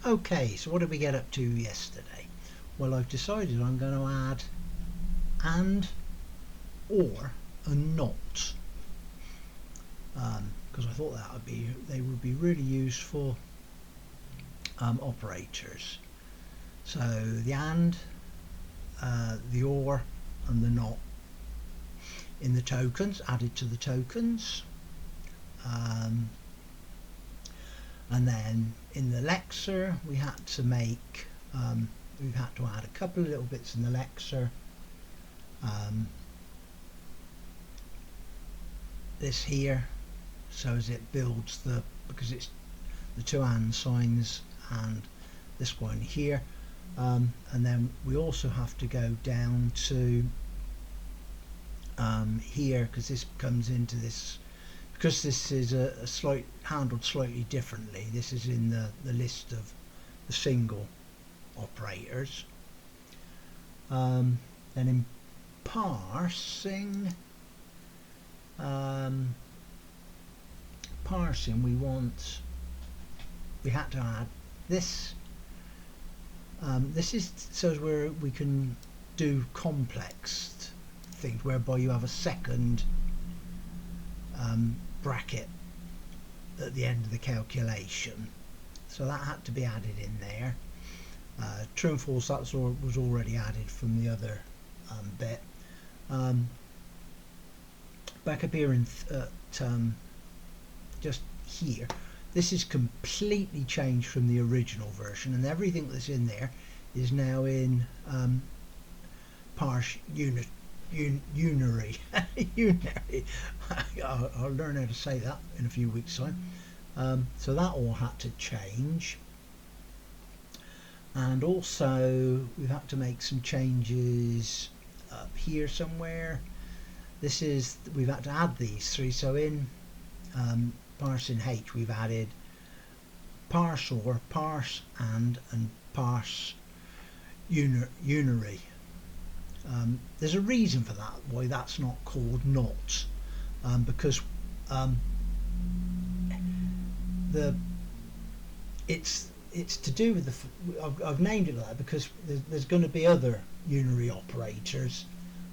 Okay, so what did we get up to yesterday? Well, I've decided I'm going to add and, or, a not, because I thought they would be really useful operators. So the and, the or, and the not in the tokens, added to the tokens. And then in the lexer we had to make we've had to add a couple of little bits in the lexer. This here, so as it builds because it's the two and signs, and this one here, and then we also have to go down to here, because this comes into this, because this is handled slightly differently. This is in the list of the single operators. Then in parsing, we had to add this. This is so where we can do complex things, whereby you have a second bracket at the end of the calculation, so that had to be added in there. True and false, that was already added from the other bit. Back up here in just here, this is completely changed from the original version, and everything that's in there is now in parse unary. Unary. I'll learn how to say that in a few weeks' time. So that all had to change, and also we've had to make some changes up here somewhere. We've had to add these three. So in parsing H, we've added parse or, parse and parse unary. There's a reason for that, why that's not called not, because it's to do with I've named it like that because there's going to be other unary operators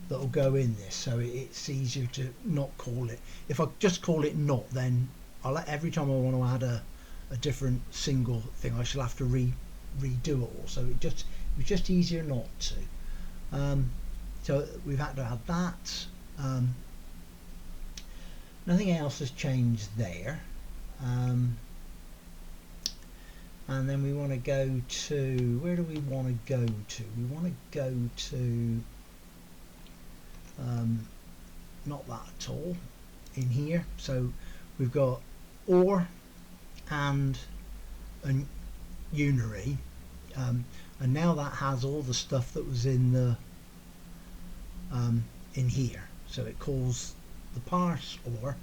that will go in this, so it's easier to not call it. If I just call it not, then every time I want to add a different single thing, I shall have to redo it all. So it was just easier not to. So we've had to add that. Nothing else has changed there. And then we want to go to, where do we want to go to? We want to go to not that at all, in here. So we've got or, and unary, and now that has all the stuff that was in the in here. So it calls the parse or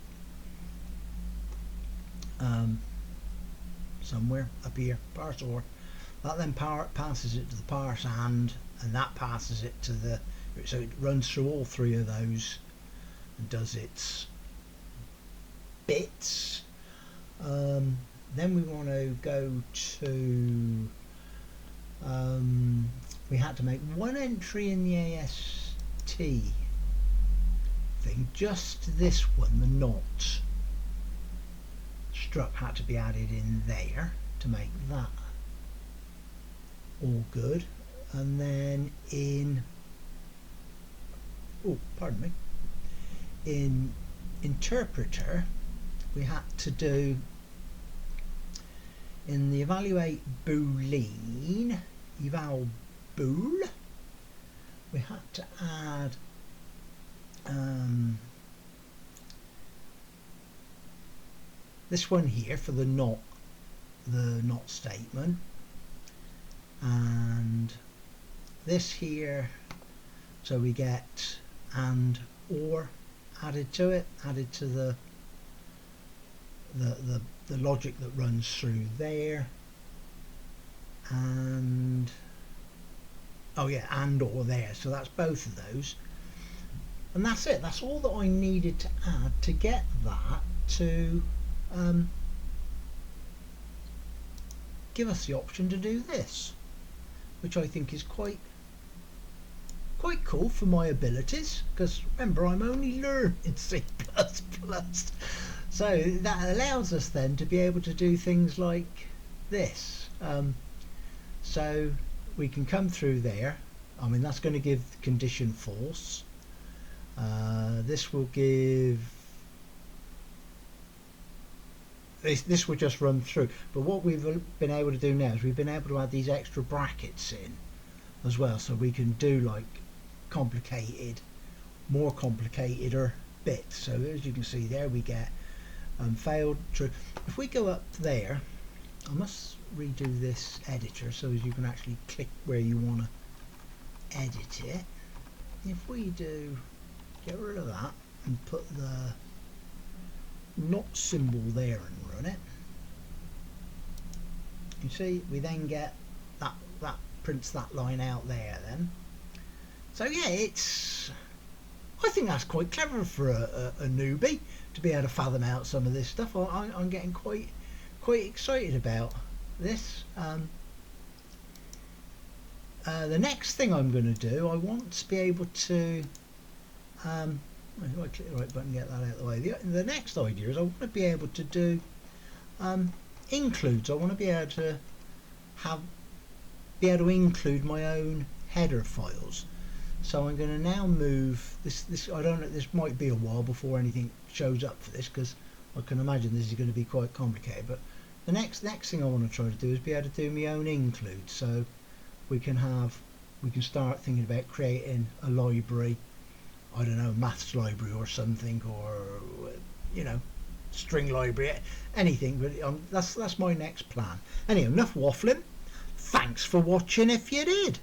somewhere up here, parse or, that then passes it to the parse and that passes it to the, so it runs through all three of those and does its bits. Then we want to go to we had to make one entry in the AST thing, just this one, the not struct had to be added in there to make that all good. And then in in interpreter we had to do, in the evaluate boolean, eval bool, we had to add this one here for the not statement, and this here, so we get and or added to it, added to the logic that runs through there, and oh yeah, and or there, so that's both of those, and that's it. That's all that I needed to add to get that to give us the option to do this, which I think is quite cool for my abilities, because remember, I'm only learning C++, so that allows us then to be able to do things like this. So we can come through there. I mean, that's going to give condition false. This will give, this will just run through, but what we've been able to do now is we've been able to add these extra brackets in as well, so we can do like more complicated bits. So as you can see there, we get failed, true. If we go up there, I must redo this editor so as you can actually click where you want to edit it. If we do get rid of that and put the not symbol there and run it, you see we then get that prints that line out there then. So yeah, I think that's quite clever for a newbie to be able to fathom out some of this stuff. I'm getting quite excited about this. The next thing I'm going to do, I want to be able to if I click the right button and get that out of the way, the next idea is I want to be able to do includes. I want to be able to include my own header files. So I'm going to now move this. I don't know, this might be a while before anything shows up for this, because I can imagine this is going to be quite complicated. But the next thing I want to try to do is be able to do my own include. So we can start thinking about creating a library, I don't know, maths library or something, or string library, anything. But that's my next plan. Anyway, enough waffling. Thanks for watching if you did.